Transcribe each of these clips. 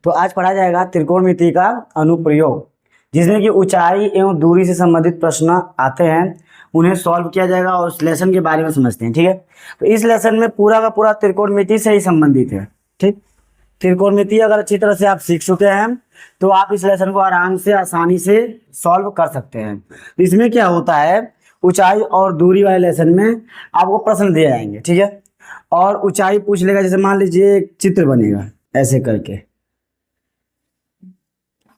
तो आज पढ़ा जाएगा त्रिकोणमिति का अनुप्रयोग, जिसमें कि ऊंचाई एवं दूरी से संबंधित प्रश्न आते हैं, उन्हें सॉल्व किया जाएगा और उस लेसन के बारे में समझते हैं। ठीक है, तो इस लेसन में पूरा का पूरा त्रिकोणमिति से ही संबंधित है। ठीक, त्रिकोणमिति अगर अच्छी तरह से आप सीख चुके हैं तो आप इस लेसन को आराम से आसानी से सॉल्व कर सकते हैं। तो इसमें क्या होता है, ऊंचाई और दूरी वाले लेसन में आपको प्रश्न दिए जाएंगे। ठीक है, और ऊंचाई पूछ लेगा, जैसे मान लीजिए एक चित्र बनेगा ऐसे करके।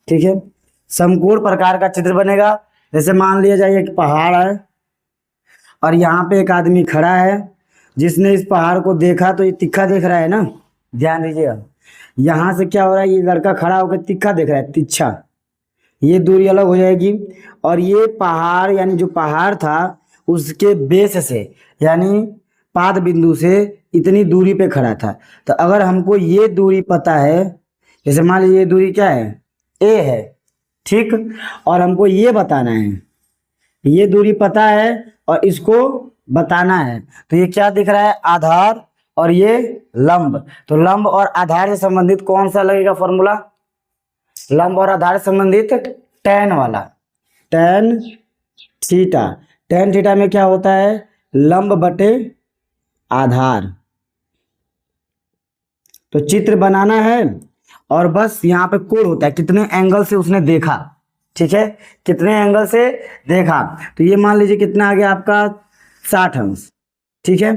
ठीक है, समकोण प्रकार का चित्र बनेगा। जैसे मान लिया जाए एक पहाड़ है और यहाँ पे एक आदमी खड़ा है, जिसने इस पहाड़ को देखा तो ये तिखा देख रहा है ना, ध्यान दीजिएगा। यहाँ से क्या हो रहा है, ये लड़का खड़ा होकर तिखा देख रहा है, तिरछा, ये दूरी अलग हो जाएगी। और ये पहाड़ यानी जो पहाड़ था उसके बेस से यानी पाद बिंदु से इतनी दूरी पे खड़ा था। तो अगर हमको ये दूरी पता है, जैसे मान लीजिए ये दूरी क्या है, ए है, ठीक, और हमको ये बताना है, ये दूरी पता है और इसको बताना है। तो ये क्या दिख रहा है, आधार और ये लंब। तो लंब और आधार से संबंधित कौन सा लगेगा फॉर्मूला, लंब और आधार से संबंधित tan वाला, tan थीटा। tan थीटा में क्या होता है, लंब बटे आधार। तो चित्र बनाना है और बस यहाँ पे कोण होता है, कितने एंगल से उसने देखा। ठीक है, कितने एंगल से देखा। तो ये मान लीजिए कितना आ गया आपका 60 अंश। ठीक है,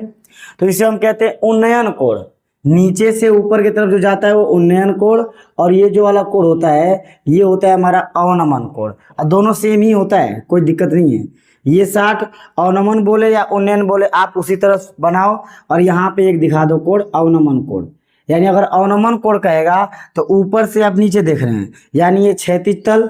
तो इसे हम कहते हैं उन्नयन कोण। नीचे से ऊपर की तरफ जो जाता है वो उन्नयन कोण, और ये जो वाला कोण होता है ये होता है हमारा अवनमन कोण। और दोनों सेम ही होता है, कोई दिक्कत नहीं है। ये 60 अवनमन बोले या उन्नयन बोले, आप उसी तरह बनाओ। और यहाँ पे एक दिखा दो कोण, अवनमन कोण। यानी अगर अवनमन कोण कहेगा तो ऊपर से आप नीचे देख रहे हैं, यानी ये क्षैतिज तल,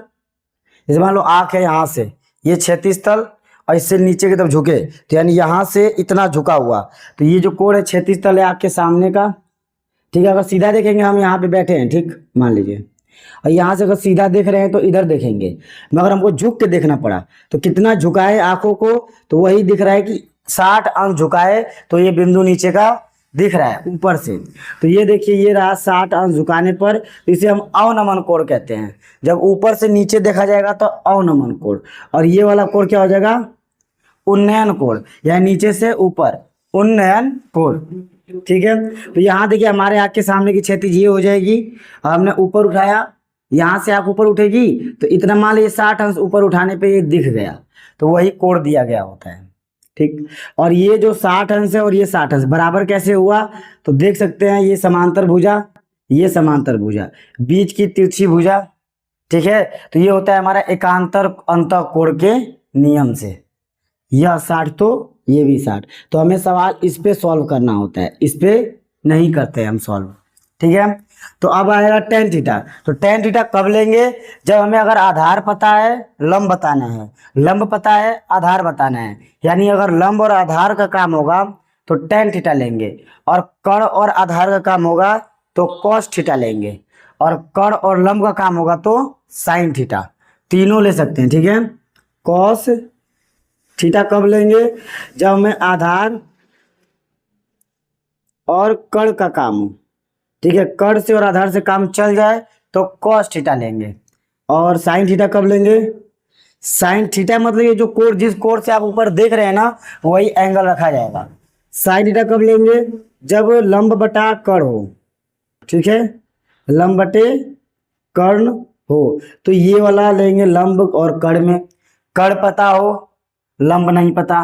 जैसे मान लो आँख है यहाँ से, ये क्षैतिज तल और इससे नीचे की तरफ झुके, तो यानी यहाँ से इतना झुका हुआ, तो ये जो कोण है क्षैतिज तल है आपके सामने का। ठीक है, अगर सीधा देखेंगे, हम यहाँ पे बैठे हैं, ठीक मान लीजिए, और यहाँ से अगर सीधा देख रहे हैं तो इधर देखेंगे, मगर हमको झुक के देखना पड़ा, तो कितना झुकाए आंखों को, तो वही दिख रहा है कि 60 अंश झुकाए, तो ये बिंदु नीचे का दिख रहा है ऊपर से। तो ये देखिए, ये रहा 60 अंश झुकाने पर, इसे हम अवनमन कोण कहते हैं। जब ऊपर से नीचे देखा जाएगा तो अवनमन कोण, और ये वाला कोण क्या हो जाएगा, उन्नयन कोण, या नीचे से ऊपर उन्नयन कोण। ठीक है, तो यहाँ देखिए हमारे आँख के सामने की क्षैतिज ये हो जाएगी, हमने ऊपर उठाया, यहाँ से आँख ऊपर उठेगी तो इतना मान लीजिए 60 अंश ऊपर उठाने पे ये दिख गया, तो वही कोण दिया गया होता है। ठीक, और ये जो 60 अंश है और ये 60 अंश बराबर कैसे हुआ, तो देख सकते हैं, ये समांतर भुजा, ये समांतर भुजा, बीच की तिरछी भुजा। ठीक है, तो ये होता है हमारा एकांतर अंतःकोण के नियम से, यह 60 तो ये भी 60। तो हमें सवाल इस पे सॉल्व करना होता है, इस पे नहीं करते हम सॉल्व। ठीक है, तो अब आएगा tan थीटा। तो tan थीटा कब लेंगे, जब हमें अगर आधार पता है, लंब बताना है, लंब पता है, आधार बताना है। यानी अगर लंब और आधार का काम होगा तो tan थीटा लेंगे, और कर्ण और आधार का काम होगा तो cos थीटा लेंगे, और कर्ण और लंब का काम होगा तो sin थीटा। तीनों ले सकते हैं। ठीक है, cos थीटा कब लेंगे, जब हमें आधार और कर्ण का काम हो। ठीक है, कर्ण से और आधार से काम चल जाए तो cos थीटा लेंगे। और sin थीटा कब लेंगे, sin थीटा मतलब ये जो कोण, जिस कोण से आप ऊपर देख रहे हैं ना, वही एंगल रखा जाएगा। sin थीटा कब लेंगे, जब लंब बटा कर्ण हो। ठीक है, लंब बटे कर्ण हो, तो ये वाला लेंगे लंब और कर्ण में। कर्ण पता हो, लंब नहीं पता,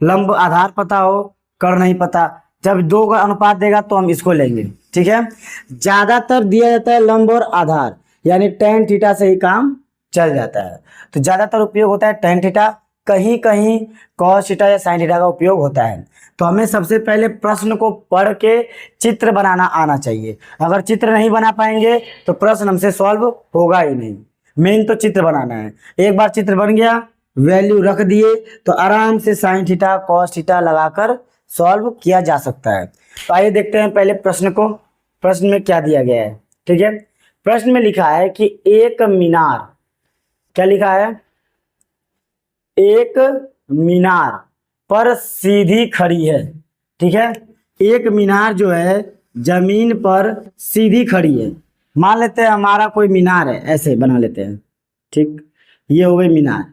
लंब आधार पता हो, कर्ण नहीं पता, जब दो का अनुपात देगा तो हम इसको लेंगे। ठीक है, ज्यादातर दिया जाता है लंब और आधार, यानी tan थीटा से ही काम चल जाता है। तो ज्यादातर उपयोग होता है tan थीटा, कहीं कहीं cos थीटा या sin थीटा का उपयोग होता है। तो हमें सबसे पहले प्रश्न को पढ़ के चित्र बनाना आना चाहिए। अगर चित्र नहीं बना पाएंगे तो प्रश्न हमसे सॉल्व होगा ही नहीं। मेन तो चित्र बनाना है। एक बार चित्र बन गया, वैल्यू रख दिए, तो आराम से sin थीटा cos थीटा लगाकर सॉल्व किया जा सकता है। तो आइए देखते हैं पहले प्रश्न को। प्रश्न में क्या दिया गया है। ठीक है, प्रश्न में लिखा है कि एक मीनार, क्या लिखा है, एक मीनार पर सीधी खड़ी है। ठीक है, एक मीनार जो है जमीन पर सीधी खड़ी है। मान लेते हैं हमारा कोई मीनार है, ऐसे बना लेते हैं, ठीक। ये हो गई मीनार,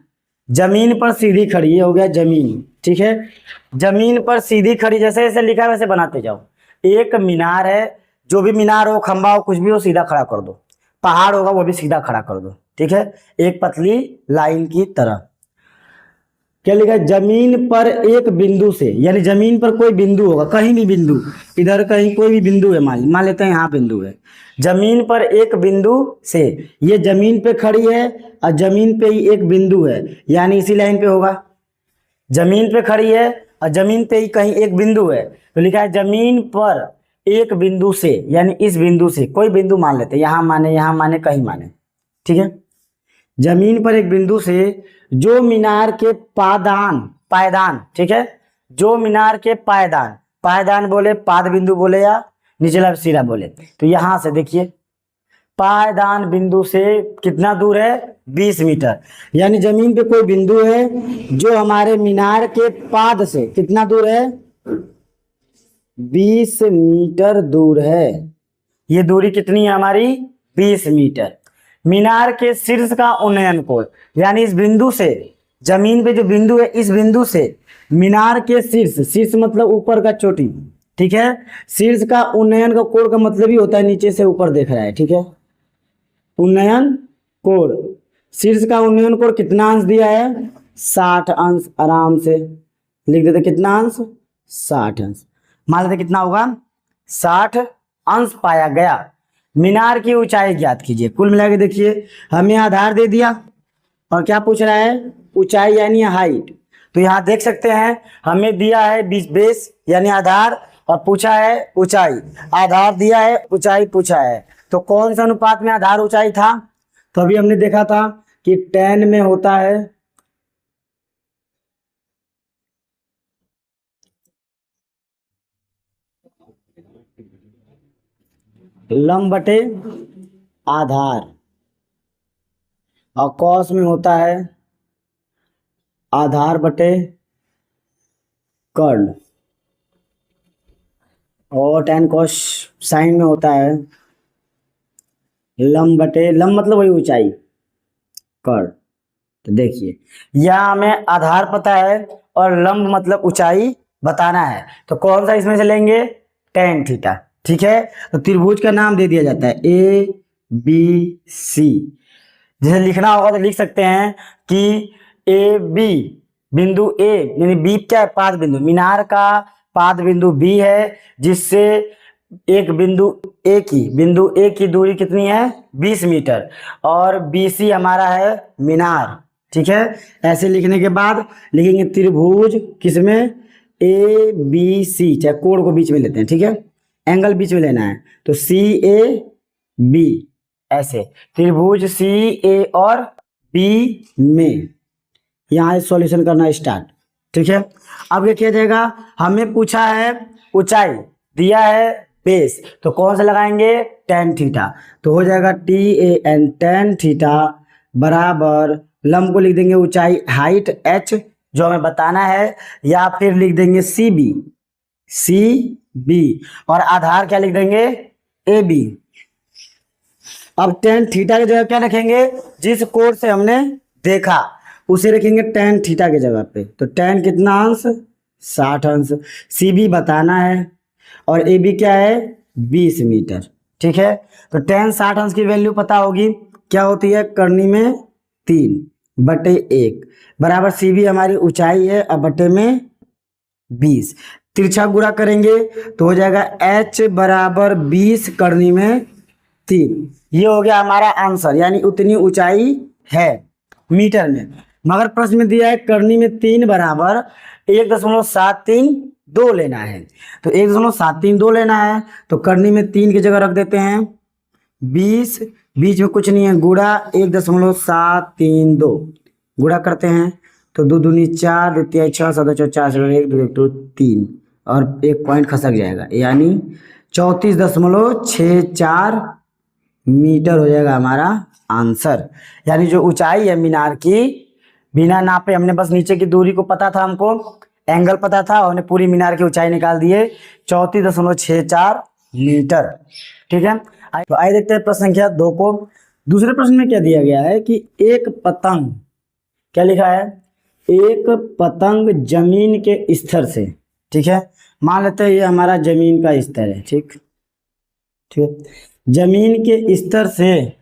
जमीन पर सीधी खड़ी, ये हो गया जमीन, ठीक है। जमीन पर सीधी खड़ी, जैसे जैसे लिखा है वैसे बनाते जाओ। एक मीनार है, जो भी मीनार हो, खंबा हो, कुछ भी हो, सीधा खड़ा कर दो। पहाड़ होगा वो भी सीधा खड़ा कर दो, ठीक है, एक पतली लाइन की तरह। क्या लिखा है, जमीन पर एक बिंदु से, यानी जमीन पर कोई बिंदु होगा, कहीं भी बिंदु, इधर कहीं कोई भी बिंदु है, मान लेते हैं यहाँ बिंदु है। जमीन पर एक बिंदु से, ये जमीन पे खड़ी है और जमीन पे ही एक बिंदु है, यानी इसी लाइन पे होगा। जमीन पे खड़ी है और जमीन पे ही कहीं एक बिंदु है, तो लिखा है जमीन पर एक बिंदु से, यानी इस बिंदु से, कोई बिंदु मान लेते हैं, यहाँ माने कहीं माने, ठीक है। जमीन पर एक बिंदु से जो मीनार के पायदान, ठीक है, जो मीनार के पायदान बोले, पाद बिंदु बोले या निचला सिरा बोले, तो यहां से देखिए पायदान बिंदु से कितना दूर है, 20 मीटर। यानी जमीन पे कोई बिंदु है जो हमारे मीनार के पाद से कितना दूर है, 20 मीटर दूर है। ये दूरी कितनी है हमारी, 20 मीटर। मीनार के शीर्ष का उन्नयन कोण, यानी इस बिंदु से, जमीन पे जो बिंदु है, इस बिंदु से मीनार के शीर्ष मतलब ऊपर का चोटी, ठीक है। शीर्ष का उन्नयन का कोण का मतलब ही होता है नीचे से ऊपर देख रहा है, ठीक है। उन्नयन कोण, शीर्ष का उन्नयन कोण कितना अंश दिया है, 60 अंश। आराम से लिख देते, कितना अंश, 60 अंश। मान लेते कितना होगा, 60 अंश पाया गया। मीनार की ऊंचाई ज्ञात कीजिए। कुल मिला के देखिए, हमें आधार दे दिया और क्या पूछ रहा है, ऊंचाई यानी हाइट। तो यहाँ देख सकते हैं हमें दिया है बेस यानी आधार, और पूछा है ऊंचाई। आधार दिया है, ऊंचाई पूछा है, तो कौन सा अनुपात में आधार ऊंचाई था, तो अभी हमने देखा था कि 10 में होता है लंब बटे आधार, और कॉस में होता है आधार बटे कर्ण, और tan cos साइन में होता है लंब बटे, लंब मतलब वही ऊंचाई, कर्ण। तो देखिए यहाँ हमें आधार पता है और लंब मतलब ऊंचाई बताना है, तो कौन सा इसमें से लेंगे, tan थीटा, ठीक है। तो त्रिभुज का नाम दे दिया जाता है ABC। जैसे लिखना होगा तो लिख सकते हैं कि AB, बिंदु A यानी B क्या है, पाद बिंदु, मीनार का पाद बिंदु B है, जिससे एक बिंदु A की दूरी कितनी है, 20 मीटर, और BC हमारा है मीनार, ठीक है। ऐसे लिखने के बाद लिखेंगे त्रिभुज किसमें, ABC, चाहे कोण को बीच में लेते हैं, ठीक है, एंगल बीच में लेना है, तो CAB, ऐसे त्रिभुज CA और B में, यहाँ सॉल्यूशन करना स्टार्ट, ठीक है। अब क्या किया जाएगा, हमें पूछा है ऊंचाई, दिया है बेस, तो कौन सा लगाएंगे, tan थीटा, तो हो जाएगा TAN tan थीटा बराबर, लंब को लिख देंगे ऊंचाई हाइट H जो हमें बताना है, या फिर लिख देंगे CB और आधार क्या लिख देंगे, AB। अब tan थीटा की जगह क्या रखेंगे, जिस कोण से हमने देखा उसे रखेंगे tan थीटा की जगह पे, तो tan कितना अंश, 60 अंश। CB बताना है और AB क्या है, 20 मीटर, ठीक है। तो tan 60 अंश की वैल्यू पता होगी, क्या होती है, करनी में 3/1 बराबर CB हमारी ऊंचाई है, अब बटे में 20, तिरछा गुणा करेंगे तो हो जाएगा H बराबर 20 करनी में 3। ये हो गया हमारा आंसर, यानी उतनी ऊंचाई है मीटर में। मगर प्रश्न में दिया है करनी में 3 बराबर 1.732 लेना है, तो 1.732 लेना है, तो करनी में 3 की जगह रख देते हैं 20, बीच में कुछ नहीं है, गुणा 1.732 गुणा करते हैं तो 2 दूनी 4, 2 तिहाई 6, 7 चौ 4, 1 2 1 2 3, और एक पॉइंट खसक जाएगा, यानी 34.64 मीटर हो जाएगा हमारा आंसर। यानी जो ऊंचाई है मीनार की, बिना नापे, हमने बस नीचे की दूरी को पता था, हमको एंगल पता था, और हमने पूरी मीनार की ऊंचाई निकाल दिए 34.64 मीटर, ठीक है। तो आइए देखते हैं प्रश्न संख्या 2 को। दूसरे प्रश्न में क्या दिया गया है कि एक पतंग, क्या लिखा है, एक पतंग जमीन के स्तर से, ठीक है, मान लेते हैं ये हमारा जमीन का स्तर है, ठीक ठीक, जमीन के स्तर से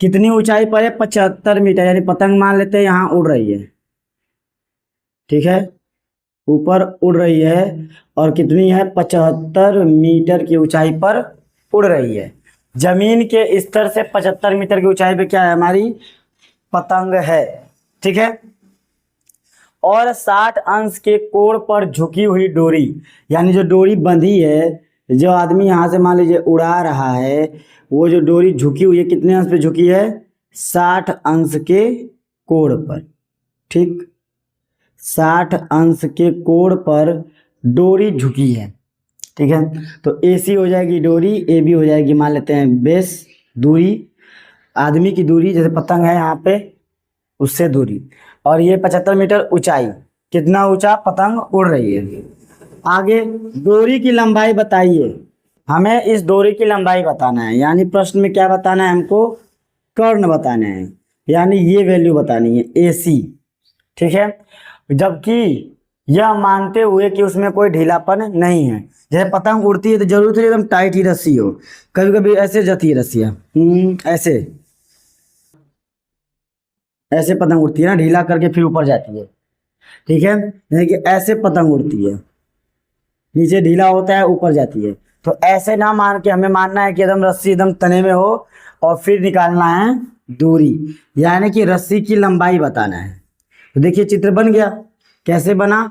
कितनी ऊंचाई पर है, 75 मीटर, यानी पतंग मान लेते हैं यहाँ उड़ रही है, ठीक है, ऊपर उड़ रही है और कितनी है, 75 मीटर की ऊंचाई पर उड़ रही है। जमीन के स्तर से 75 मीटर की ऊंचाई पे क्या है, हमारी पतंग है, ठीक है, और 60 अंश के कोण पर झुकी हुई डोरी, यानी जो डोरी बंधी है, जो आदमी यहाँ से मान लीजिए उड़ा रहा है, वो जो डोरी झुकी हुई है, कितने अंश पे झुकी है, 60 अंश के कोण पर, ठीक, 60 अंश के कोण पर डोरी झुकी है, ठीक है। तो AC हो जाएगी डोरी, AB हो जाएगी मान लेते हैं बेस, दूरी, आदमी की दूरी, जैसे पतंग है यहाँ पे उससे दूरी, और ये 75 मीटर ऊंचाई, कितना ऊंचा पतंग उड़ रही है। आगे डोरी की लंबाई बताइए, हमें इस डोरी की लंबाई बताना है, यानी प्रश्न में क्या बताना है हमको, कर्ण बताना है, यानी ये वैल्यू बतानी है AC, ठीक है। जबकि यह मानते हुए कि उसमें कोई ढीलापन नहीं है, जैसे पतंग उड़ती है तो जरूर एकदम टाइट ही रस्सी हो, कभी कभी ऐसे जाती है रस्सियाँ, ऐसे ऐसे पतंग उड़ती है ना, ढीला करके फिर ऊपर जाती है, ठीक है, यानी कि ऐसे पतंग उड़ती है, नीचे ढीला होता है ऊपर जाती है। तो ऐसे ना मान के हमें मानना है कि एकदम रस्सी एकदम तने में हो और फिर निकालना है दूरी, यानी कि रस्सी की लंबाई बताना है। तो देखिए चित्र बन गया, कैसे बना,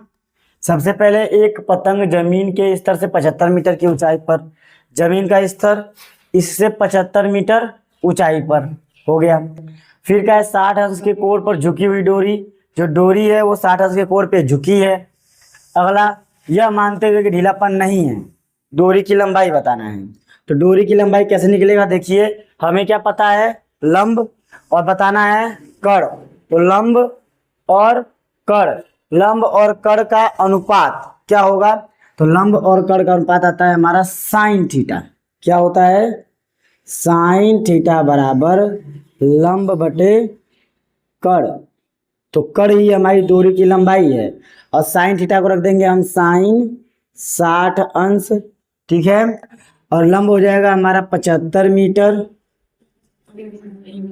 सबसे पहले एक पतंग जमीन के स्तर से 75 मीटर की ऊंचाई पर, जमीन का स्तर इससे 75 मीटर ऊंचाई पर हो गया। फिर क्या है, 60 अंश के कोण पर झुकी हुई डोरी, जो डोरी है वो 60 अंश के कोण पे झुकी है। अगला, यह मानते हुए कि ढीलापन नहीं है, डोरी की लंबाई बताना है। तो डोरी की लंबाई कैसे निकलेगा, देखिए हमें क्या पता है, लंब, और बताना है कड़, तो लंब और कड़, लंब और कड़ का अनुपात क्या होगा, तो लंब और कड़ का अनुपात आता है हमारा साइन थीटा, क्या होता है, साइन थीटा बराबर लंब बटे कड़, तो कड़ ही हमारी डोरी की लंबाई है, और साइन थीटा को रख देंगे हम साइन 60 अंश, ठीक है, और लंब हो जाएगा हमारा 75 मीटर।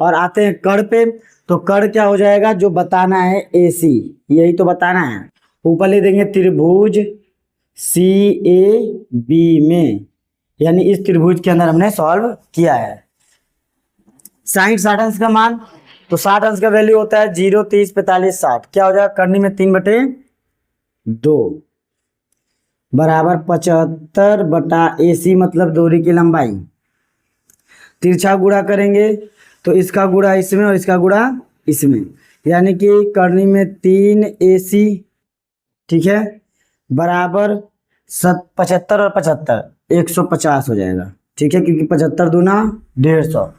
और आते हैं कड़ पे, तो कड़ क्या हो जाएगा, जो बताना है AC, यही तो बताना है, ऊपर ले देंगे त्रिभुज CAB में, यानी इस त्रिभुज के अंदर हमने सॉल्व किया है। साइन 60 अंश का मान, तो 60 अंश का वैल्यू होता है 0, 30, 45, 60, क्या हो जाएगा, करनी में 3/2 बराबर 75 बटा AC, मतलब डोरी की लंबाई, तिरछा गुणा करेंगे तो इसका गुणा इसमें और इसका गुणा इसमें, यानी कि करनी में 3 AC, ठीक है, बराबर 75 और 75 150 हो जाएगा, ठीक है, क्योंकि 75 दूना 150,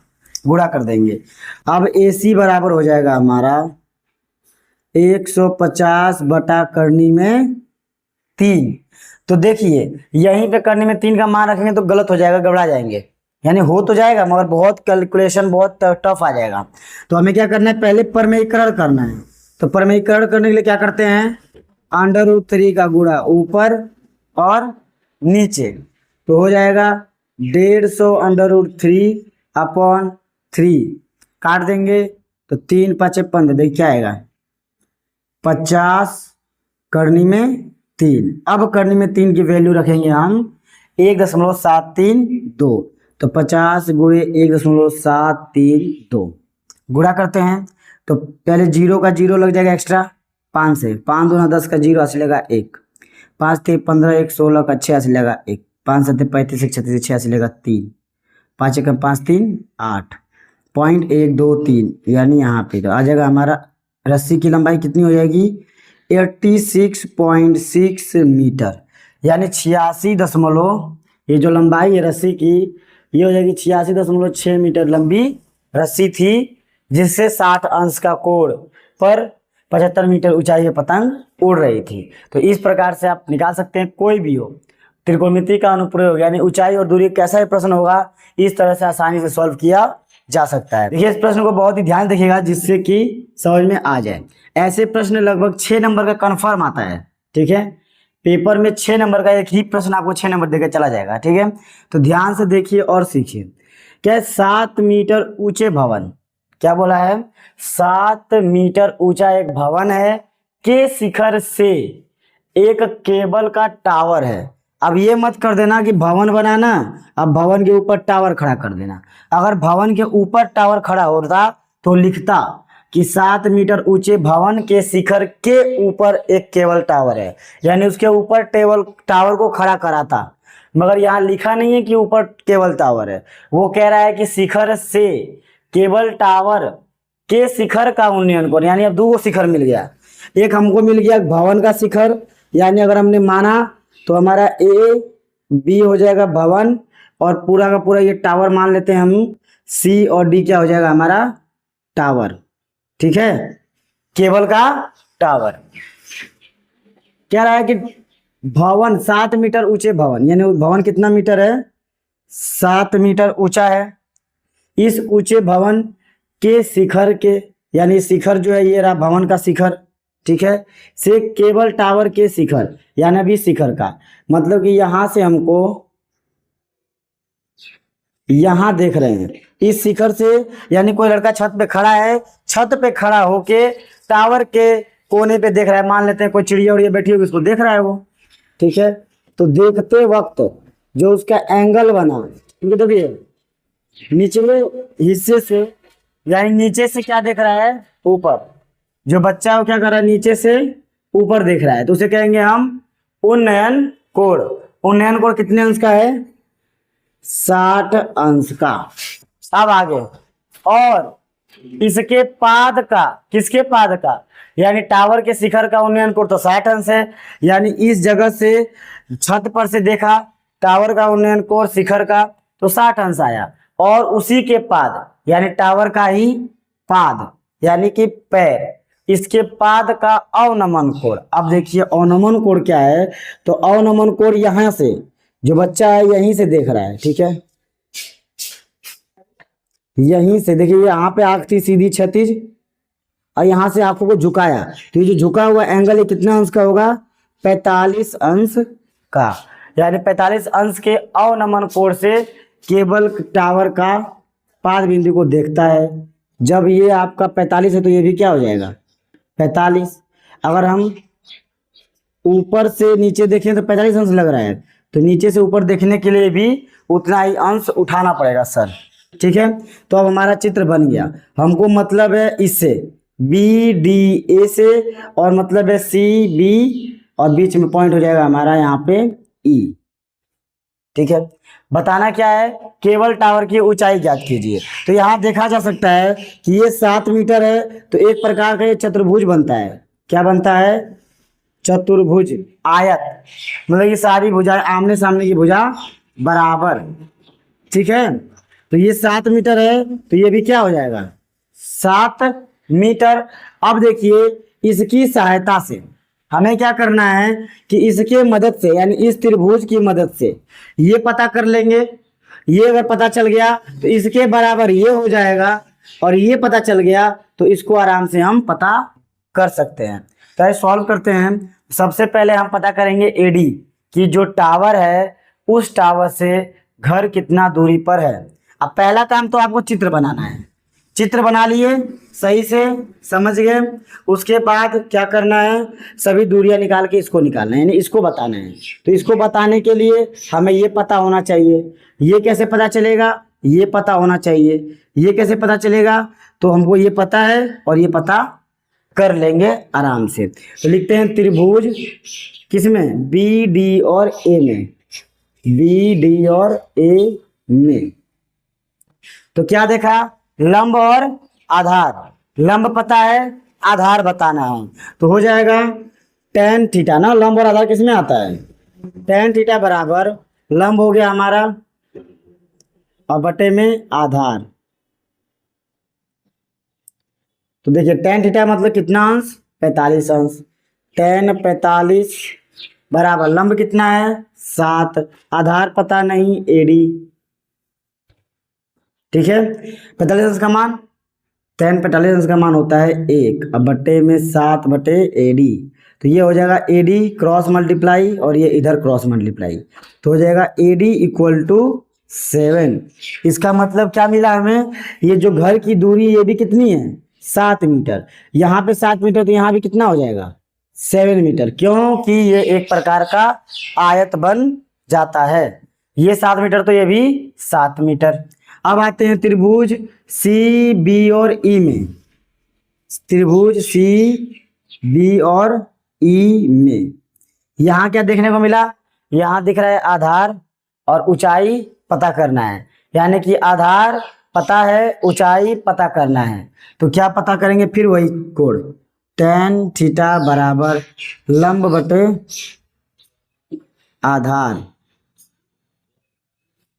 गुणा कर देंगे। अब AC बराबर हो जाएगा हमारा 150 बटा करनी में 3। तो देखिए यहीं पे करनी में 3 का मान रखेंगे तो गलत हो जाएगा, गड़बड़ा जाएंगे, यानी हो तो जाएगा मगर बहुत कैलकुलेशन बहुत टफ आ जाएगा। तो हमें क्या करना है, पहले परमेयीकरण करना है। तो परमेयीकरण करने के लिए क्या करते हैं, √3 का गुणा ऊपर और नीचे, तो हो जाएगा 150 √3 अपॉन 3, काट देंगे तो 3 5 15, देखिए क्या आएगा 50 करनी में 3। अब करनी में 3 की वैल्यू रखेंगे हम 1.732, तो 50 गुणे 1.732 गुणा करते हैं, तो पहले 0 का 0 लग जाएगा एक्स्ट्रा 5 से, 5 दूना 10 का 0 80 लगा 1, 5 थे 15 1 16 का 86 लगा 1, 5 7 35 36 86 लगा 3, 5 1 5 3 8.123, यानी यहाँ पे तो आ जाएगा हमारा रस्सी की लंबाई कितनी हो जाएगी 86.6 मीटर, यानी 86 ये जो लंबाई है रस्सी की ये हो जाएगी 86.6 मीटर लंबी रस्सी थी, जिससे 60 अंश का कोण पर 75 मीटर ऊंचाई पतंग उड़ रही थी। तो इस प्रकार से आप निकाल सकते हैं, कोई भी हो त्रिकोणमिति का अनुप्रयोग यानी ऊंचाई और दूरी कैसा भी प्रश्न होगा इस तरह से आसानी से सॉल्व किया जा सकता है। देखिए इस प्रश्न को बहुत ही ध्यान देखिएगा जिससे कि समझ में आ जाए। ऐसे प्रश्न लगभग 6 नंबर का कन्फर्म आता है, ठीक है। पेपर में 6 नंबर का एक ही प्रश्न आपको 6 नंबर देकर चला जाएगा, ठीक है। तो ध्यान से देखिए और सीखिए। क्या 7 मीटर ऊंचे भवन, क्या बोला है, 7 मीटर ऊंचा एक भवन है के शिखर से एक केबल का टावर है। अब ये मत कर देना कि भवन बनाना, अब भवन के ऊपर टावर खड़ा कर देना। अगर भवन के ऊपर टावर खड़ा होता तो लिखता कि 7 मीटर ऊंचे भवन के शिखर के ऊपर एक केबल टावर है, यानी उसके ऊपर टावर को खड़ा करा था। मगर यहाँ लिखा नहीं है कि ऊपर केबल टावर है, वो कह रहा है कि शिखर से केबल टावर के शिखर का उन्नयन करो, यानी अब 2 शिखर मिल गया। एक हमको मिल गया भवन का शिखर, यानी अगर हमने माना तो हमारा ए बी हो जाएगा भवन और पूरा का पूरा ये टावर मान लेते हैं हम, सी और डी क्या हो जाएगा हमारा टावर, ठीक है, केबल का टावर। कह रहा है कि भवन 7 मीटर ऊंचे भवन, यानी भवन कितना मीटर है, 7 मीटर ऊंचा है। इस ऊंचे भवन के शिखर के, यानी शिखर जो है ये रहा भवन का शिखर, ठीक है, से केबल टावर के शिखर, यानी अभी शिखर का मतलब कि यहां से हमको यहां देख रहे हैं इस शिखर से, यानी कोई लड़का छत पे खड़ा है, छत पे खड़ा होके टावर के कोने पे देख रहा है। मान लेते हैं कोई चिड़िया उड़िया बैठी होगी उसको देख रहा है वो, ठीक है। तो देखते वक्त जो उसका एंगल बना, क्योंकि देखिए निचले हिस्से से, यानी नीचे से क्या देख रहा है, ऊपर। जो बच्चा वो क्या कर रहा है, नीचे से ऊपर देख रहा है, तो उसे कहेंगे हम उन्नयन कोण। उन्नयन कोण कितने अंश का है, 60 अंश का। अब आगे, और इसके पाद का, किसके पाद का, यानी टावर के शिखर का उन्नयन कोण तो 60 अंश है, यानी इस जगह से छत पर से देखा टावर का उन्नयन कोण शिखर का तो 60 अंश आया, और उसी के पाद यानी टावर का ही पाद यानी कि पैर, इसके पाद का अवनमन कोण। अब देखिए अवनमन कोण क्या है, तो अवनमन कोण यहां से जो बच्चा है यहीं से देख रहा है, ठीक है, यहीं से देखिए यहाँ पे आंख थी सीधी क्षैतिज और यहां से आंखों को झुकाया, तो ये जो झुका हुआ एंगल ये कितना अंश का होगा, 45 अंश का, यानी 45 अंश के अवनमन कोण से केबल टावर का पाद बिंदु को देखता है। जब ये आपका 45 है तो ये भी क्या हो जाएगा 45। अगर हम ऊपर से नीचे देखें तो 45 अंश लग रहा है, तो नीचे से ऊपर देखने के लिए भी उतना ही अंश उठाना पड़ेगा सर, ठीक है। तो अब हमारा चित्र बन गया, हमको मतलब है इससे बी डी ए से, और मतलब है सी बी, और बीच में पॉइंट हो जाएगा हमारा यहाँ पे ई, ठीक है। बताना क्या है, केबल टावर की ऊंचाई ज्ञात कीजिए। तो यहाँ देखा जा सकता है कि ये 7 मीटर है, तो एक प्रकार का ये चतुर्भुज बनता है। क्या बनता है, चतुर्भुज, आयत, मतलब ये सारी भुजा आमने सामने की भुजा बराबर, ठीक है। तो ये 7 मीटर है, तो ये भी क्या हो जाएगा 7 मीटर। अब देखिए इसकी सहायता से हमें क्या करना है कि इसके मदद से, यानी इस त्रिभुज की मदद से ये पता कर लेंगे। ये अगर पता चल गया तो इसके बराबर ये हो जाएगा, और ये पता चल गया तो इसको आराम से हम पता कर सकते हैं। तो सॉल्व करते हैं। सबसे पहले हम पता करेंगे एडी कि जो टावर है उस टावर से घर कितना दूरी पर है। अब पहला काम तो आपको चित्र बनाना है, चित्र बना लिए सही से, समझ गए। उसके बाद क्या करना है, सभी दूरियां निकाल के इसको निकालना है, यानी इसको बताना है। तो इसको बताने के लिए हमें ये पता होना चाहिए। ये कैसे पता चलेगा, ये पता होना चाहिए। ये कैसे पता चलेगा, तो हमको ये पता है और ये पता कर लेंगे आराम से। तो लिखते हैं त्रिभुज किसमें, बी डी और ए में, बी डी और ए में। तो क्या देखा, लंब और आधार। लंब पता है, आधार बताना है, तो हो जाएगा tan थीटा ना। लंब और आधार किसमें आता है, tan थीटा बराबर लंब हो गया हमारा और बटे में आधार। तो देखिए tan थीटा मतलब कितना अंश, 45 अंश। tan 45 बराबर लंब कितना है 7, आधार पता नहीं AD, ठीक है। 45 अंश का मान, tan 45 अंश का मान होता है 1, अब बट्टे में 7 बटे AD, तो ये हो जाएगा AD क्रॉस मल्टीप्लाई और ये इधर क्रॉस मल्टीप्लाई, तो हो जाएगा AD इक्वल टू 7। इसका मतलब क्या मिला हमें, ये जो घर की दूरी ये भी कितनी है 7 मीटर, यहाँ पे 7 मीटर तो यहाँ भी कितना हो जाएगा 7 मीटर, क्योंकि ये एक प्रकार का आयत बन जाता है। ये 7 मीटर तो ये भी 7 मीटर। अब आते हैं त्रिभुज CB और E में, त्रिभुज CB और E में यहाँ क्या देखने को मिला, यहाँ दिख रहा है आधार और ऊंचाई पता करना है, यानी कि आधार पता है ऊंचाई पता करना है, तो क्या पता करेंगे फिर वही कोण, tan थीटा बराबर लंब बटे आधार।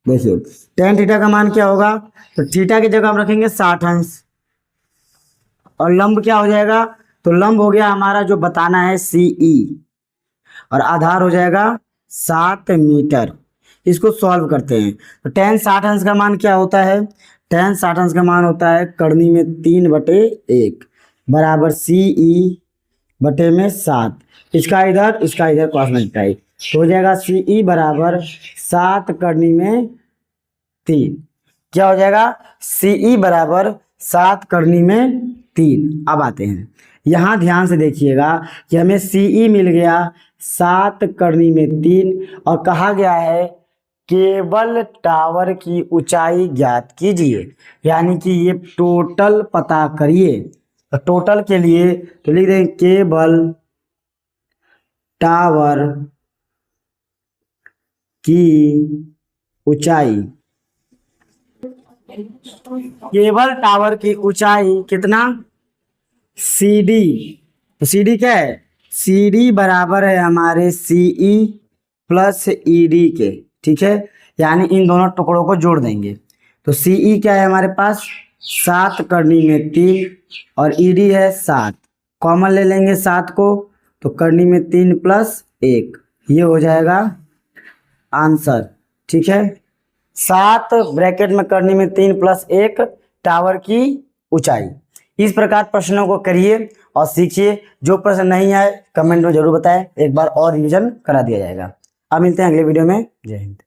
देखिए tan थीटा का मान क्या होगा, तो थीटा की जगह हम रखेंगे 60 अंश और लंब क्या हो जाएगा, तो लंब हो गया हमारा जो बताना है CE और आधार हो जाएगा 7 मीटर। इसको सॉल्व करते हैं, तो tan 60 अंश का मान क्या होता है, tan 60 अंश का मान होता है करनी में 3 बटे 1 बराबर CE बटे में 7, इसका इधर क्रॉस मल्टीप्लाई, तो हो जाएगा CE बराबर 7 करनी में 3, क्या हो जाएगा CE बराबर 7 करनी में 3। अब आते हैं यहाँ ध्यान से देखिएगा कि हमें CE मिल गया 7 करनी में 3 और कहा गया है केबल टावर की ऊंचाई ज्ञात कीजिए, यानी कि ये टोटल पता करिए। तो टोटल के लिए तो लिख देंगे केबल टावर की ऊंचाई, केबल टावर की ऊंचाई कितना CD, तो CD क्या है, CD बराबर है हमारे CE प्लस ED के, ठीक है, यानी इन दोनों टुकड़ों को जोड़ देंगे, तो CE क्या है हमारे पास 7 करनी में 3 और ED है 7, कॉमन ले लेंगे 7 को, तो करनी में 3 प्लस 1, ये हो जाएगा आंसर, ठीक है। 7 ब्रैकेट में करनी में 3 प्लस 1 टावर की ऊंचाई। इस प्रकार प्रश्नों को करिए और सीखिए, जो प्रश्न नहीं आए कमेंट में जरूर बताएं, एक बार और रिवीजन करा दिया जाएगा। अब मिलते हैं अगले वीडियो में, जय हिंद।